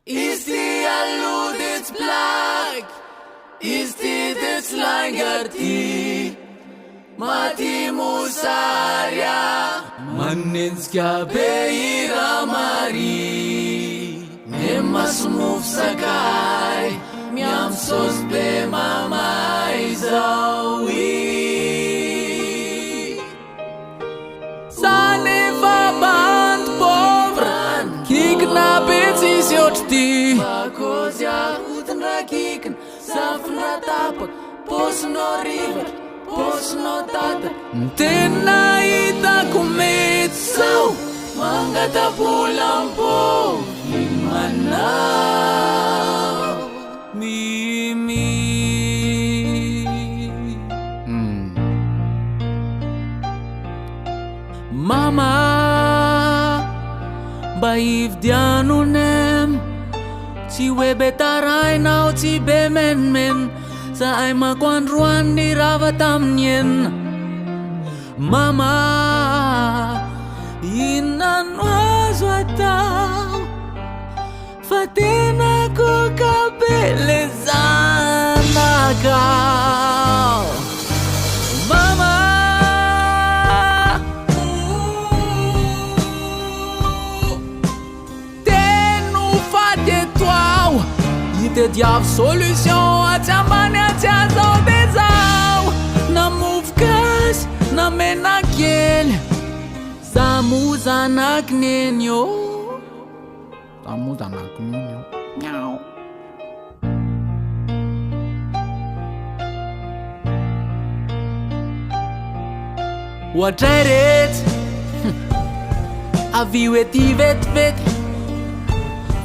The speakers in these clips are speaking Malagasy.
Ist die alludits blag? Ist die des langarti? Mati musaria Maninska beira mari Nemas move sakai Miam sos be mamai zawi Saneva band povran Kikna betis yotti Bakozia utenra kiken Safra tapak Posno river Posno tata Tena ita kumitsau Mangata pulampo Imana Mimi Mama Baiv dianunem Ci webetarai nau ci bemen men Sa ai ma quan ruan ni ravatam nyen Mama Inan wazwatau Fatina ko kabelezana kau Mama Tenu fate tuau Ite diav solution Atia mane atia zau de zau Na muvkas Na menakel Samuza naknenyo Samuza naknenyo Miau What I read Aviu eti vet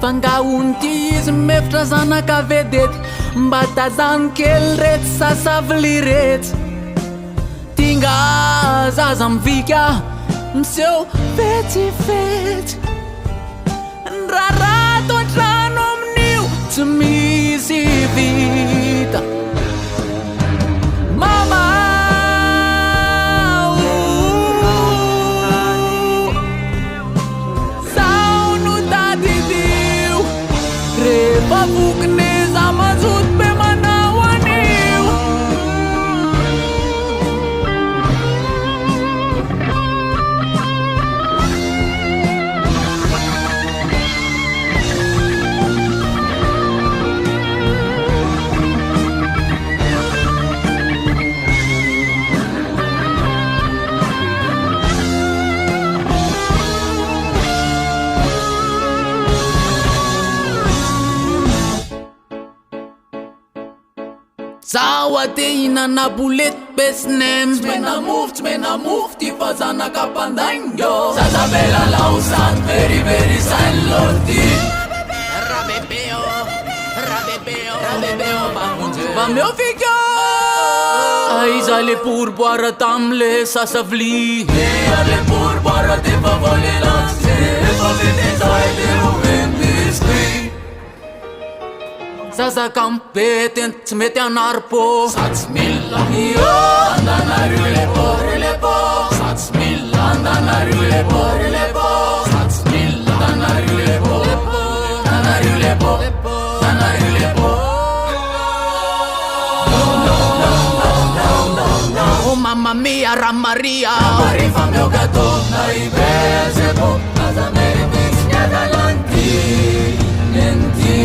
Fanga untiz meftra zanaka vedet Mbata zan kelret sa savliret Tinga zazam vikja Mseu feti fet Nrarato tranom niu Tmisi vita Mama Babuknez amazut pe manawaniu Sawa te ina na bulet besnem Mena move Ti fazana kapandanyo Sasabela lausan Very very san lorti Rabebeo Vameo fikyo Aiza le purboara tamle sasavli Ale purboara te favole lanse Favole zai de uvendisli Sasa competent metea narpo Sats milla Andana rulepo Sats milla Andana rulepo Sats milla Andana rulepo Oh mamma mia Ramaria Marifa mio gatto Dai Beelzebub Casa meritis Niadalanti Nienti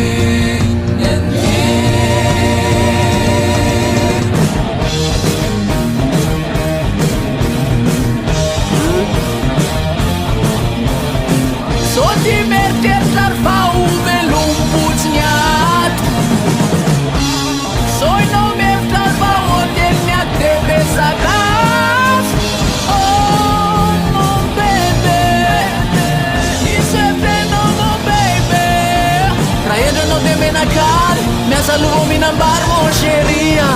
So ti merger zarfau velum puțniat Soi no mem zarfau odel mea tebe sagas Oh, mon bebe I se freno, mon baby Traiendo no te menacal Mea saluvo mina bar moșeria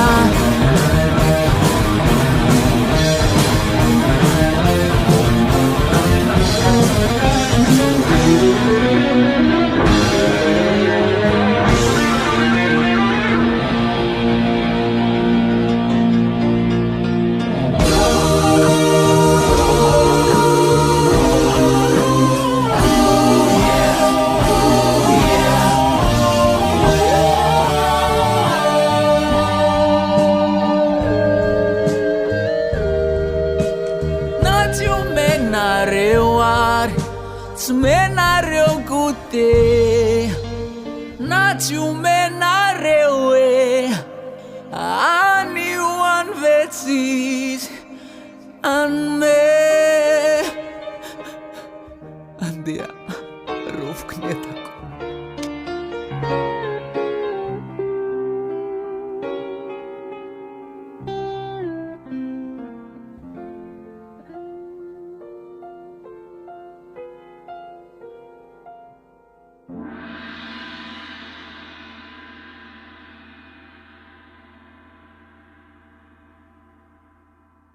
Smenario gute Naciu menarewe Ani wan vetsis An me Andea Ruf knietako